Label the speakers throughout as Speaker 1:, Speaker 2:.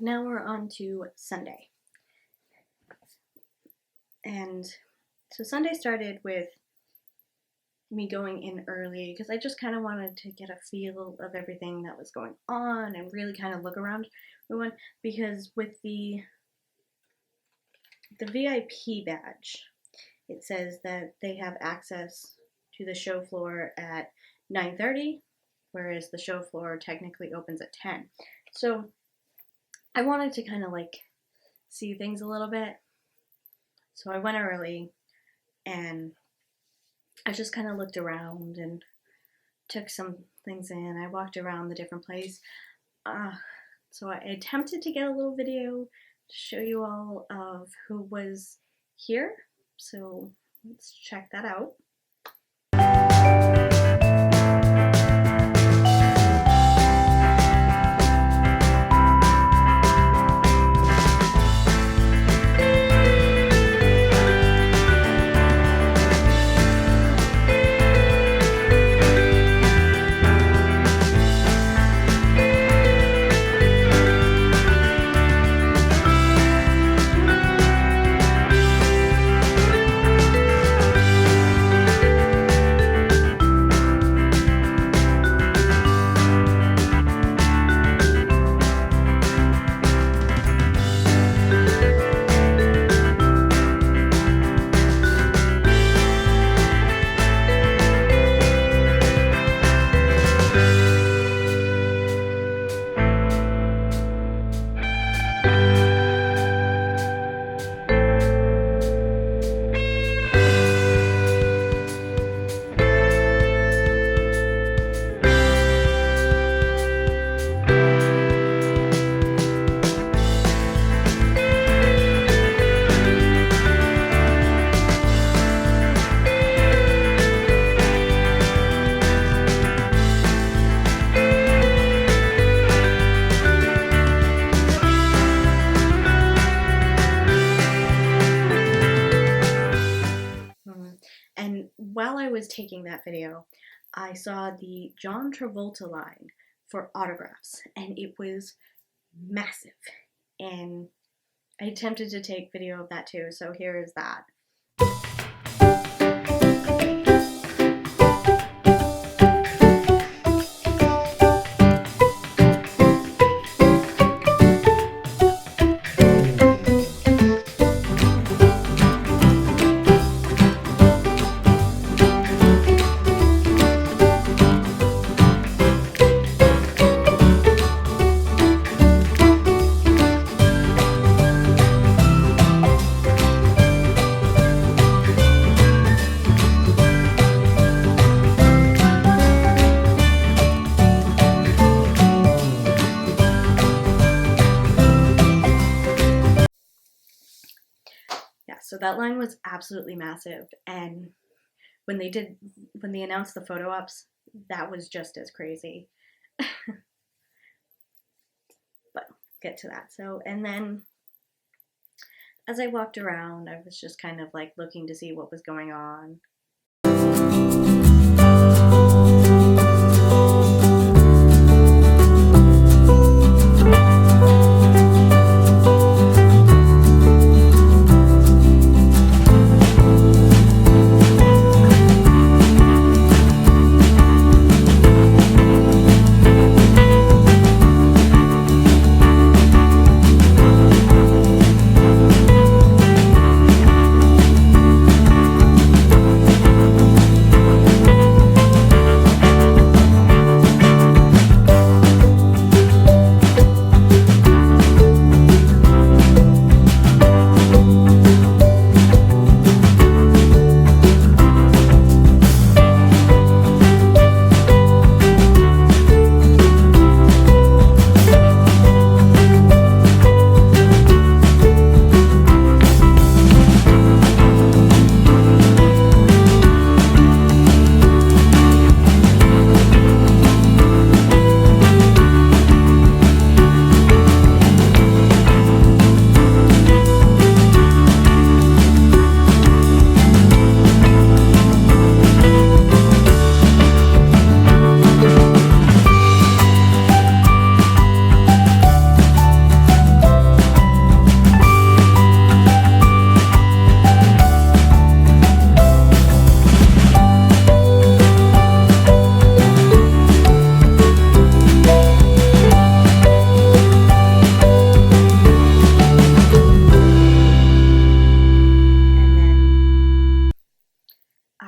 Speaker 1: now we're on to Sunday. And so Sunday started with me going in early because I just kind of wanted to get a feel of everything that was going on and really kind of look around everyone, because with the VIP badge, it says that they have access to the show floor at 9:30, whereas the show floor technically opens at 10. So I wanted to kind of like see things a little bit. So I went early and I just kind of looked around and took some things in. I walked around the different place. So I attempted to get a little video to show you all of who was here. So let's check that out. And while I was taking that video, I saw the John Travolta line for autographs, and it was massive. And I attempted to take video of that too, so here is that. So that line was absolutely massive, and when they announced the photo ops, that was just as crazy. But get to that. So, and then as I walked around, I was just kind of like looking to see what was going on.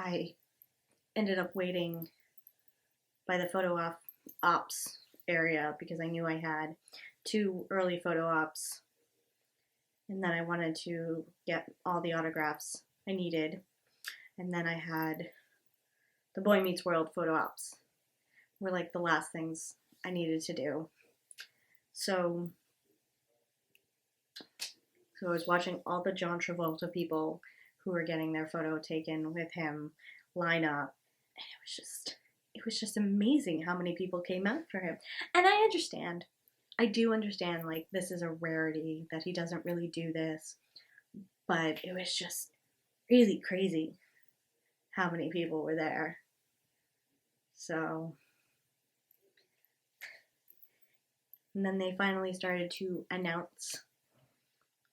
Speaker 1: I ended up waiting by the photo ops area because I knew I had 2 early photo ops, and then I wanted to get all the autographs I needed, and then I had the Boy Meets World photo ops were like the last things I needed to do. So I was watching all the John Travolta people who were getting their photo taken with him line up, and it was just amazing how many people came out for him. And I do understand, like, this is a rarity that he doesn't really do this, but it was just really crazy how many people were there. So, and then they finally started to announce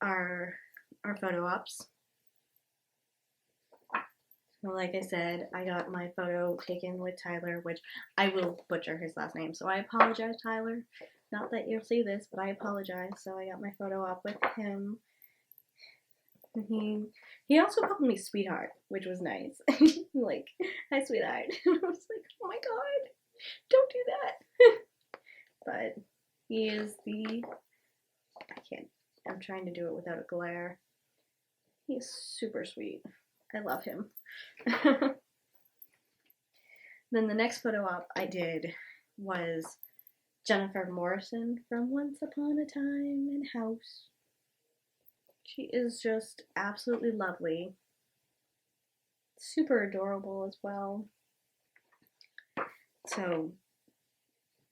Speaker 1: our photo ops. So like I said, I got my photo taken with Tyler, which I will butcher his last name, so I apologize, Tyler. Not that you'll see this, but I apologize. So I got my photo op with him. He also called me sweetheart, which was nice. Like, hi sweetheart. I was like, oh my god, don't do that. But he is I'm trying to do it without a glare. He's super sweet. I love him. Then the next photo op I did was Jennifer Morrison from Once Upon a Time in House. She is just absolutely lovely. Super adorable as well. So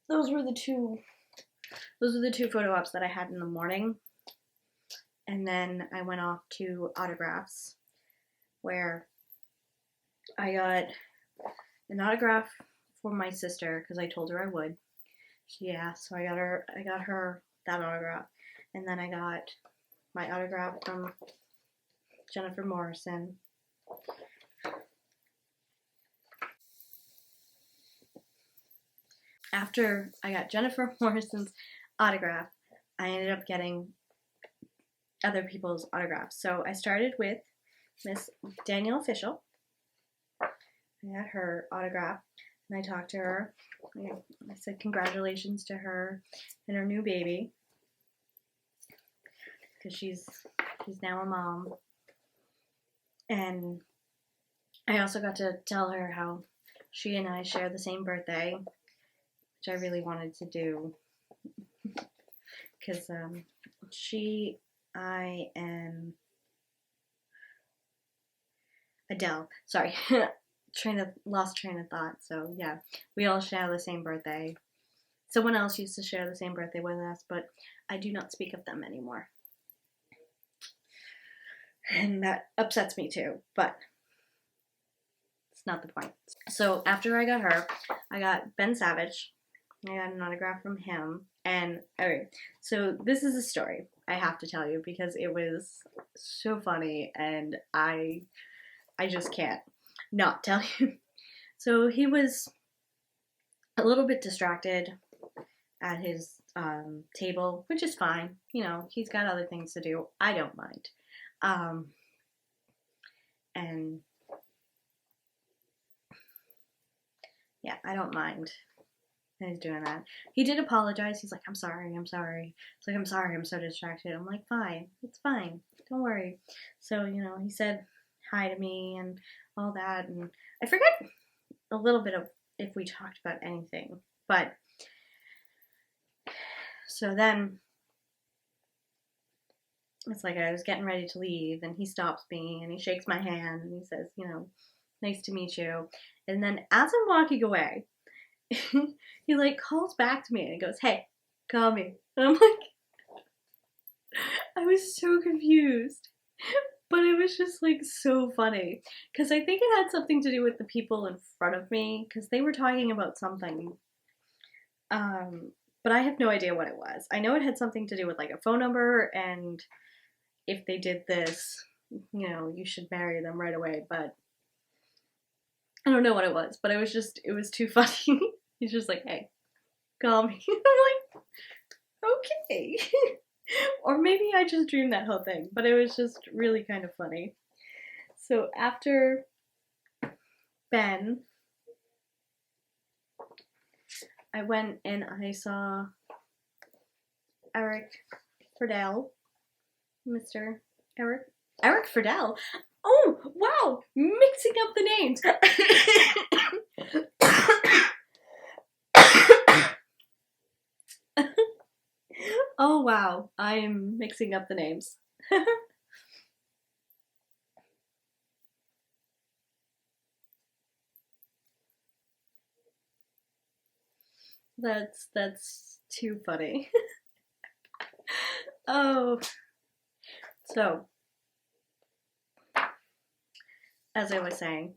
Speaker 1: those were the two photo ops that I had in the morning. And then I went off to autographs, where I got an autograph for my sister because I told her I would. Yeah, so I got her that autograph, and then I got my autograph from Jennifer Morrison. After I got Jennifer Morrison's autograph, I ended up getting other people's autographs. So I started with Miss Danielle Fishel. I got her autograph, and I talked to her. I said congratulations to her and her new baby, because she's now a mom. And I also got to tell her how she and I share the same birthday, which I really wanted to do, because I am Adele. Sorry. Lost train of thought. So yeah, we all share the same birthday. Someone else used to share the same birthday with us, but I do not speak of them anymore. And that upsets me too, but it's not the point. So after I got her, I got Ben Savage. I got an autograph from him. And alright, so this is a story I have to tell you because it was so funny, and I just can't not tell you. So he was a little bit distracted at his table, which is fine. You know, he's got other things to do. I don't mind. And yeah, I don't mind that he's doing that. He did apologize. He's like, I'm sorry. He's like, I'm sorry, I'm so distracted. I'm like, fine, it's fine. Don't worry. So, you know, he said hi to me and all that, and I forget a little bit of if we talked about anything, but so then it's like I was getting ready to leave, and he stops me and he shakes my hand and he says, you know, nice to meet you. And then as I'm walking away, he like calls back to me and he goes, hey, call me. And I'm like, I was so confused. But it was just like so funny, because I think it had something to do with the people in front of me, because they were talking about something, but I have no idea what it was. I know it had something to do with like a phone number, and if they did this, you know, you should marry them right away, but I don't know what it was, but it was too funny. He's just like, hey, call me. I'm like, okay. Or maybe I just dreamed that whole thing, but it was just really kind of funny. So after Ben, I went and I saw Eric Friedel, Mr. Eric Friedel. Oh, wow, mixing up the names. Oh, wow, I am mixing up the names. That's too funny. Oh, so as I was saying,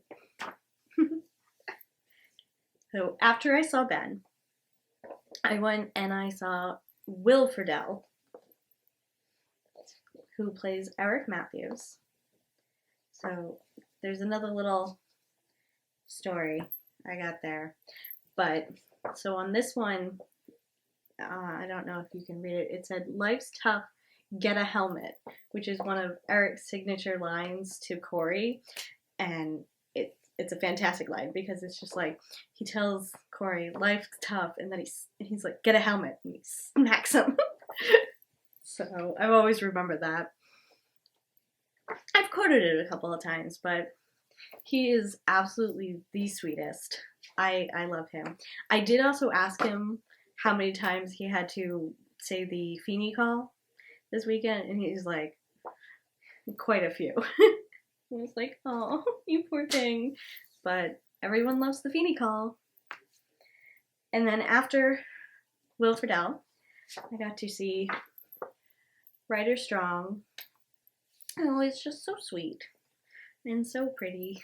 Speaker 1: so after I saw Ben, I went and I saw Will Friedle, who plays Eric Matthews. So there's another little story I got there. But so on this one, I don't know if you can read it. It said, "Life's tough, get a helmet," which is one of Eric's signature lines to Corey. And it's a fantastic line because it's just like, he tells Corey, life's tough, and then he's like, get a helmet, and he smacks him. So I've always remembered that. I've quoted it a couple of times, but he is absolutely the sweetest. I love him. I did also ask him how many times he had to say the Feeney call this weekend, and he's like, quite a few. I was like, oh, you poor thing. But everyone loves the Feeney call. And then after Will Friedle, I got to see Ryder Strong. Oh, it's just so sweet and so pretty.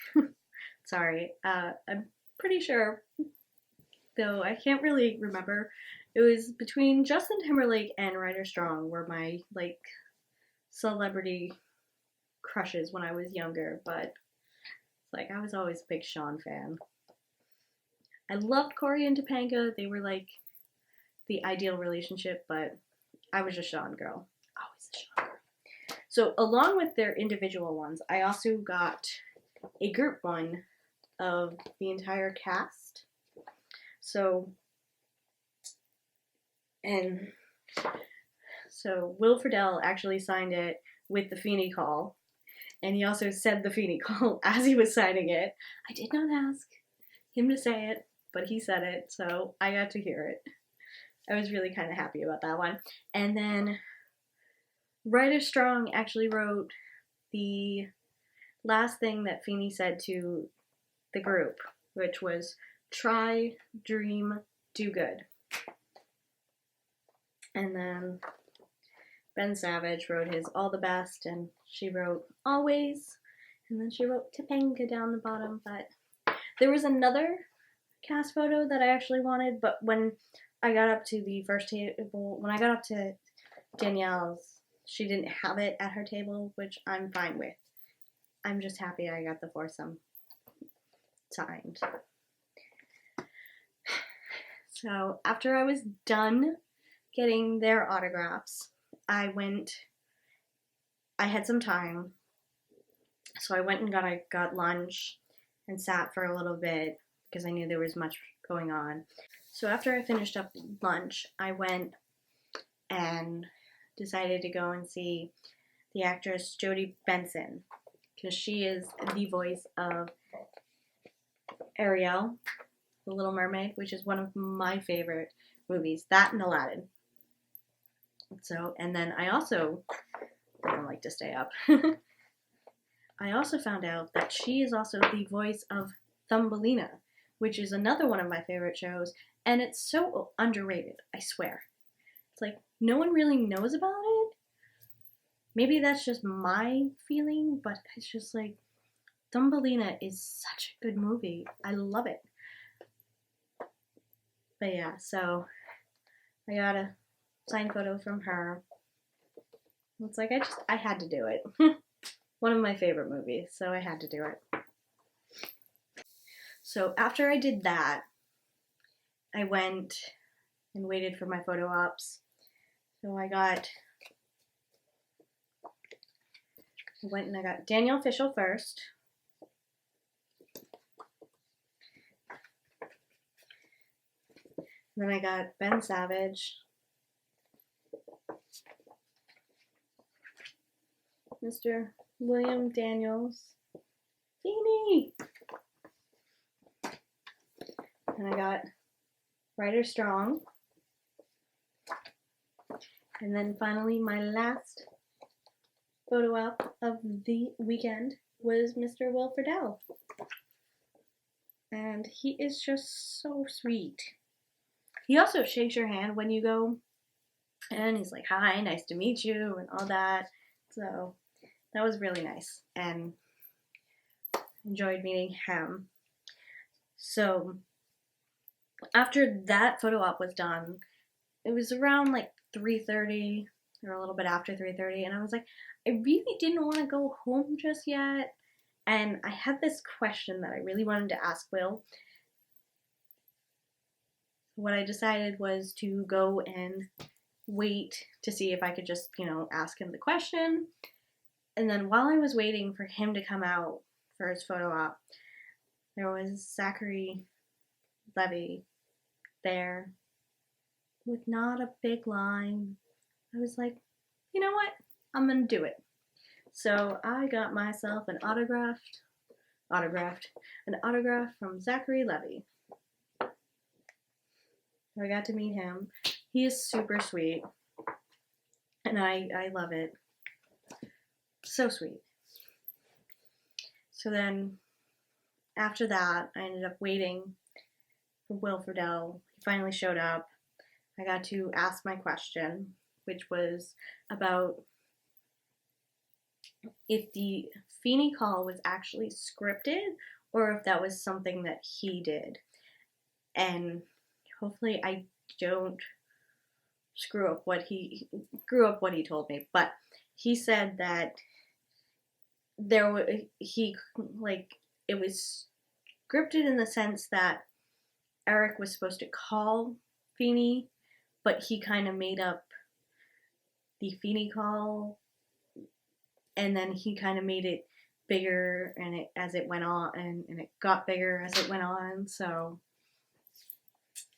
Speaker 1: Sorry, I'm pretty sure, though I can't really remember. It was between Justin Timberlake and Ryder Strong were my, like, celebrity crushes when I was younger, but like, I was always a big Sean fan. I loved Corey and Topanga. They were like the ideal relationship, but I was a Sean girl. Always a Sean girl. So along with their individual ones, I also got a group one of the entire cast. So Will Friedle actually signed it with the Feeney call. And he also said the Feeney call as he was signing it. I did not ask him to say it, but he said it, so I got to hear it. I was really kind of happy about that one. And then Ryder Strong actually wrote the last thing that Feeney said to the group, which was, try, dream, do good. And then Ben Savage wrote his all the best, and she wrote always, and then she wrote Topanga down the bottom. But there was another cast photo that I actually wanted, but when I got up to the first table, when I got up to Danielle's, she didn't have it at her table, which I'm fine with. I'm just happy I got the foursome signed. So after I was done getting their autographs, I had some time, so I went and got lunch and sat for a little bit because I knew there was much going on. So after I finished up lunch, I went and decided to go and see the actress Jodie Benson, because she is the voice of Ariel, The Little Mermaid, which is one of my favorite movies, that and Aladdin. So, and then I also don't like to stay up. I also found out that she is also the voice of Thumbelina, which is another one of my favorite shows, and it's so underrated, I swear. It's like, no one really knows about it. Maybe that's just my feeling, but it's just like, Thumbelina is such a good movie. I love it. But yeah, so I got a signed photo from her. It's like, I had to do it. One of my favorite movies, so I had to do it. So after I did that, I went and waited for my photo ops. So I went and I got Danielle Fishel first. And then I got Ben Savage, Mr. William Daniels, Feeny, and I got Ryder Strong, and then finally my last photo op of the weekend was Mr. Will Friedle, and he is just so sweet. He also shakes your hand when you go, and he's like, "Hi, nice to meet you," and all that. So that was really nice, and enjoyed meeting him. So after that photo op was done, it was around like 3:30 or a little bit after 3:30, and I was like, I really didn't want to go home just yet, and I had this question that I really wanted to ask Will. What I decided was to go and wait to see if I could just, ask him the question. And then while I was waiting for him to come out for his photo op, there was Zachary Levy there with not a big line. I was like, you know what? I'm gonna do it. So I got myself an autograph from Zachary Levy. I got to meet him. He is super sweet, and I love it. So sweet. So then, after that, I ended up waiting for Will Friedle. He finally showed up. I got to ask my question, which was about if the Feeney call was actually scripted or if that was something that he did. And hopefully I don't screw up what he told me, but he said that it was scripted in the sense that Eric was supposed to call Feeney, but he kind of made up the Feeney call, and then he kind of made it bigger as it went on, and it got bigger as it went on. So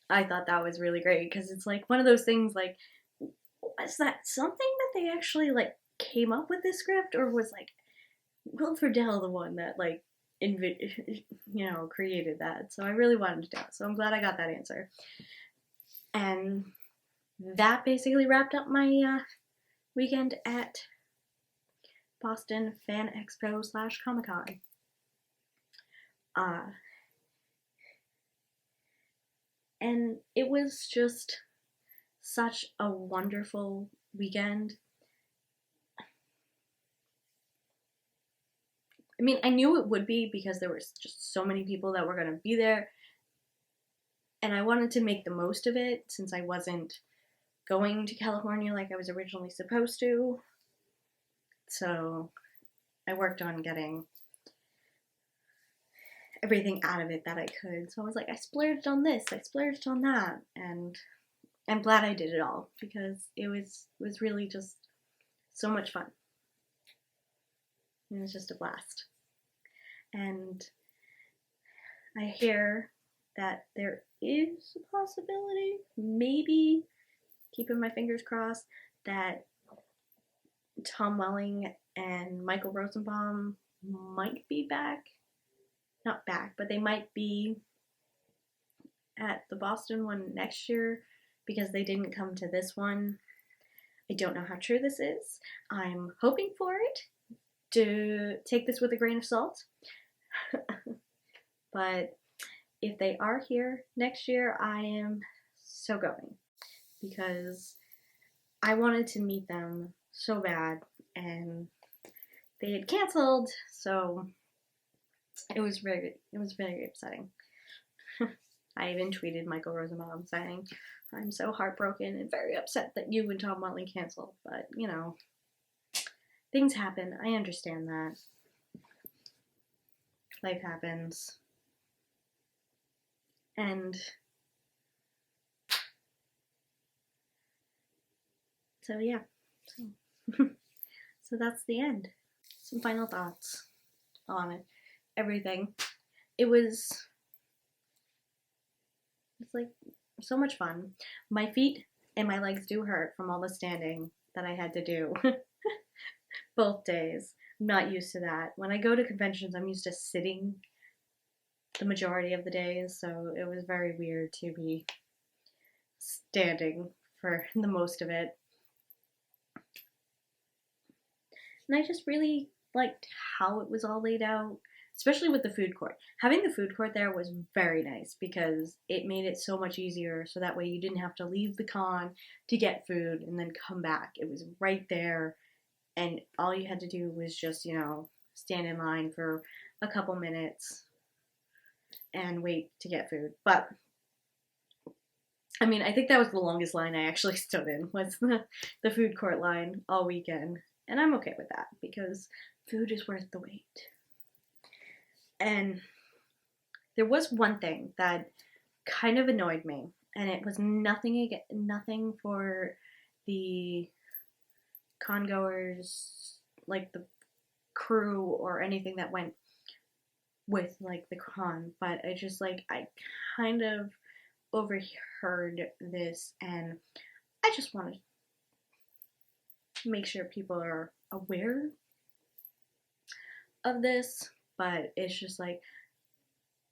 Speaker 1: I thought that was really great, because it's like one of those things, like, is that something that they actually like came up with this script, or was like Will Friedle the one that like created that? So I really wanted to know. So I'm glad I got that answer. And that basically wrapped up my weekend at Boston Fan Expo / Comic-Con. And it was just such a wonderful weekend. I mean, I knew it would be because there was just so many people that were going to be there. And I wanted to make the most of it since I wasn't going to California like I was originally supposed to. So I worked on getting everything out of it that I could. So I was like, I splurged on this, I splurged on that, and I'm glad I did it all, because it was really just so much fun. It was just a blast. And I hear that there is a possibility, maybe, keeping my fingers crossed, that Tom Welling and Michael Rosenbaum might be back. Not back, but they might be at the Boston one next year, because they didn't come to this one. I don't know how true this is. I'm hoping for it. To take this with a grain of salt. But if they are here next year, I am so going, because I wanted to meet them so bad, and they had canceled, so it was very upsetting. I even tweeted Michael Rosenbaum saying, "I'm so heartbroken and very upset that you and Tom Welling canceled," but things happen. I understand that. Life happens. And so yeah. So that's the end. Some final thoughts on it. Everything. It's like So much fun. My feet and my legs do hurt from all the standing that I had to do both days. I'm not used to that. When I go to conventions, I'm used to sitting the majority of the days, so it was very weird to be standing for the most of it. And I just really liked how it was all laid out, especially with the food court. Having the food court there was very nice because it made it so much easier, so that way you didn't have to leave the con to get food and then come back. It was right there, and all you had to do was just, stand in line for a couple minutes and wait to get food. But I mean, I think that was the longest line I actually stood in, was the food court line all weekend. And I'm okay with that because food is worth the wait. And there was one thing that kind of annoyed me, and it was nothing for the congoers, like the crew or anything that went with like the con, but I kind of overheard this, and I just want to make sure people are aware of this. But it's just like,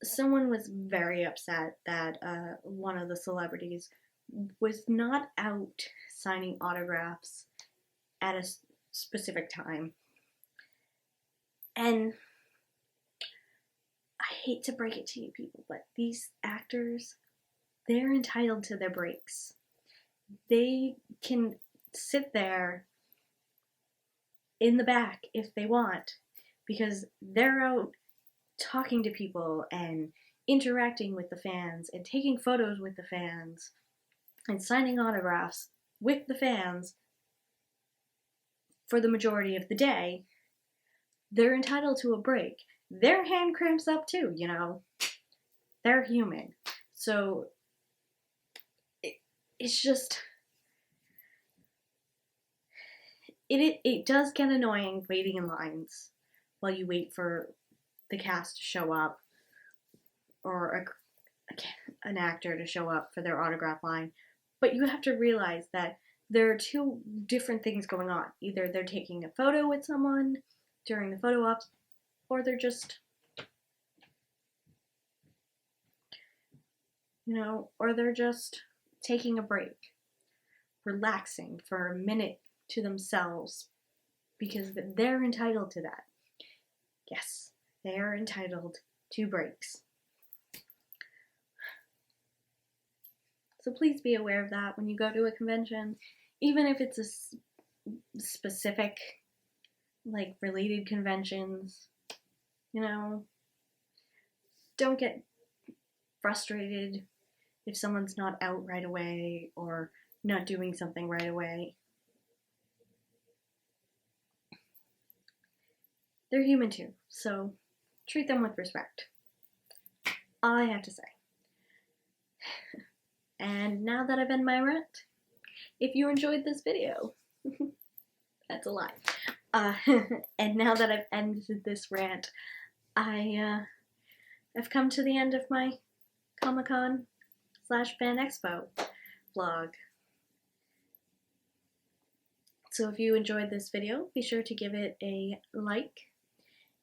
Speaker 1: someone was very upset that one of the celebrities was not out signing autographs at a specific time. And I hate to break it to you people, but these actors, they're entitled to their breaks. They can sit there in the back if they want, because they're out talking to people and interacting with the fans and taking photos with the fans and signing autographs with the fans for the majority of the day. They're entitled to a break. Their hand cramps up too, They're human. So it's just, it does get annoying waiting in lines while you wait for the cast to show up, or an actor to show up for their autograph line. But you have to realize that there are two different things going on. Either they're taking a photo with someone during the photo ops, or they're just, taking a break, relaxing for a minute to themselves, because they're entitled to that. Yes, they are entitled to breaks. So please be aware of that when you go to a convention, even if it's a specific, like, related conventions. Don't get frustrated if someone's not out right away or not doing something right away. They're human too, so treat them with respect. All I have to say. And now that I've ended my rant, if you enjoyed this video, that's a lie. And now that I've ended this rant, I've come to the end of my Comic-Con / Fan Expo vlog. So if you enjoyed this video, be sure to give it a like.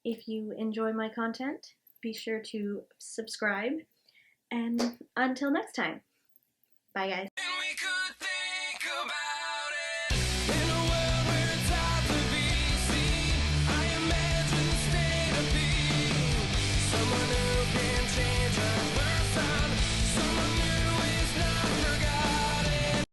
Speaker 1: If you enjoy my content, be sure to subscribe. And until next time, bye guys.